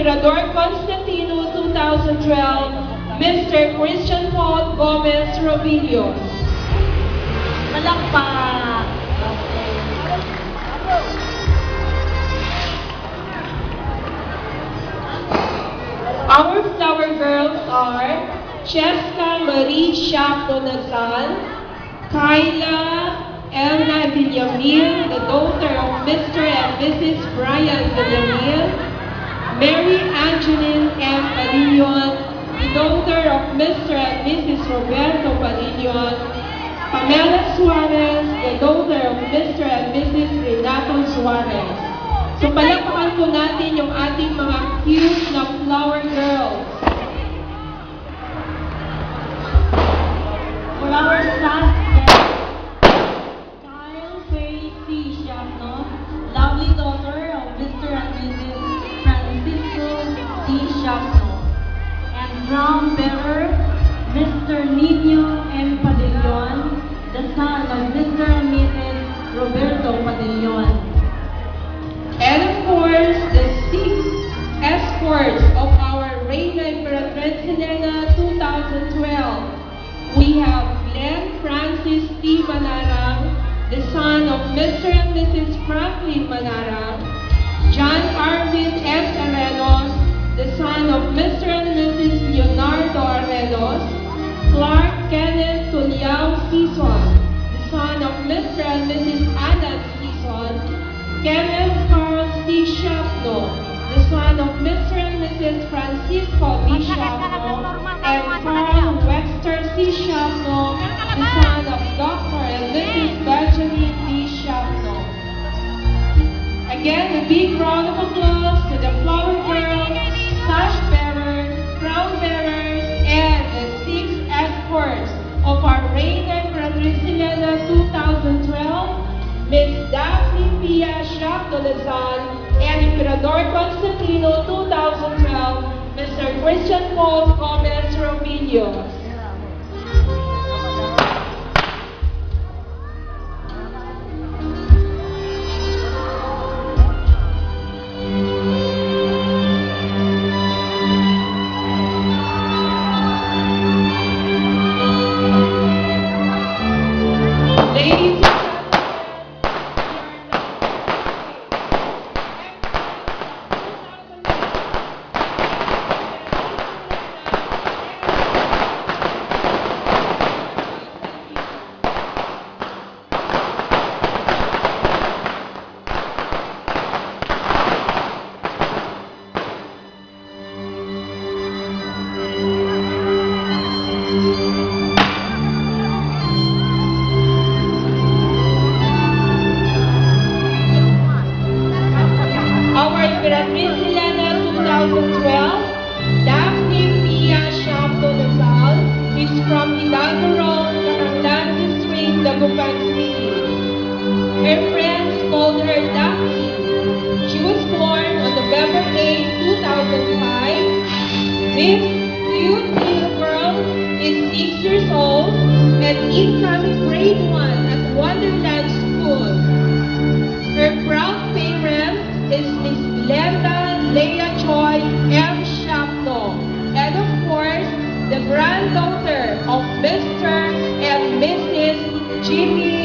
Emperador Constantino 2012, Mr. Christian Paul Gomez Robillos. Malakpak! Our flower girls are Cheska Marie Shapto Nazal, Kyla Elna Villamil, the daughter of Mr. and Mrs. Brian Villamil, Mary Angeline M. Padillon, the daughter of Mr. and Mrs. Roberto Padillon, Pamela Suarez, the daughter of Mr. and Mrs. Renato Suarez. So palakpakan po natin yung ating mga cute na flower girls. For our suspect, Kyle Faye C. Shapno, lovely daughter of Mr. and Mrs. Francisco C. Shapno, and crown bearer, Mr. Nino M. Padillon, the son of Mr. and Mrs. Roberto Padillon. And of course, the 6 escorts of our Reina Imperatriz Helena 2012. We have Glenn Francis T. Manarang, the son of Mr. and Mrs. Franklin Manarang, John Arvin S. Arenos, the son of Mr. and Mrs. Leonardo Arenos, Clark Kenneth Tuliao Sison, the son of Mr. and Mrs. Anna Sison, Kenneth Carl C. Shapno, the son of Mr. and Mrs. Francisco B. Shapno, and Carl Webster C. Shapno, the son of Dr. and Mrs. Benjamin B. Shapno. Again, a big round of applause to the flower girls, sash bearer, crown bearers, and the 6 escorts of our Reina Imperatriz Helena 2012, Ms. Daphne Pia Shapto Lazal, and Emperador Constantino 2012, Mr. Christian Paul Gomez Robillos. Ladies Our Emperatriz Helena 2012, Daphne Pia Shapto Lazal, is from Hidalgo Road, Caranglan District, Dagupan City. Her friends called her Daphne. She was born on November 8, 2005. This cute little girl is 6 years old and incoming grade 1 at Wonderland School. Her proud parent is Miss Glenda Leah Choi M. Shapno, and of course, the granddaughter of Mr. and Mrs. Jimmy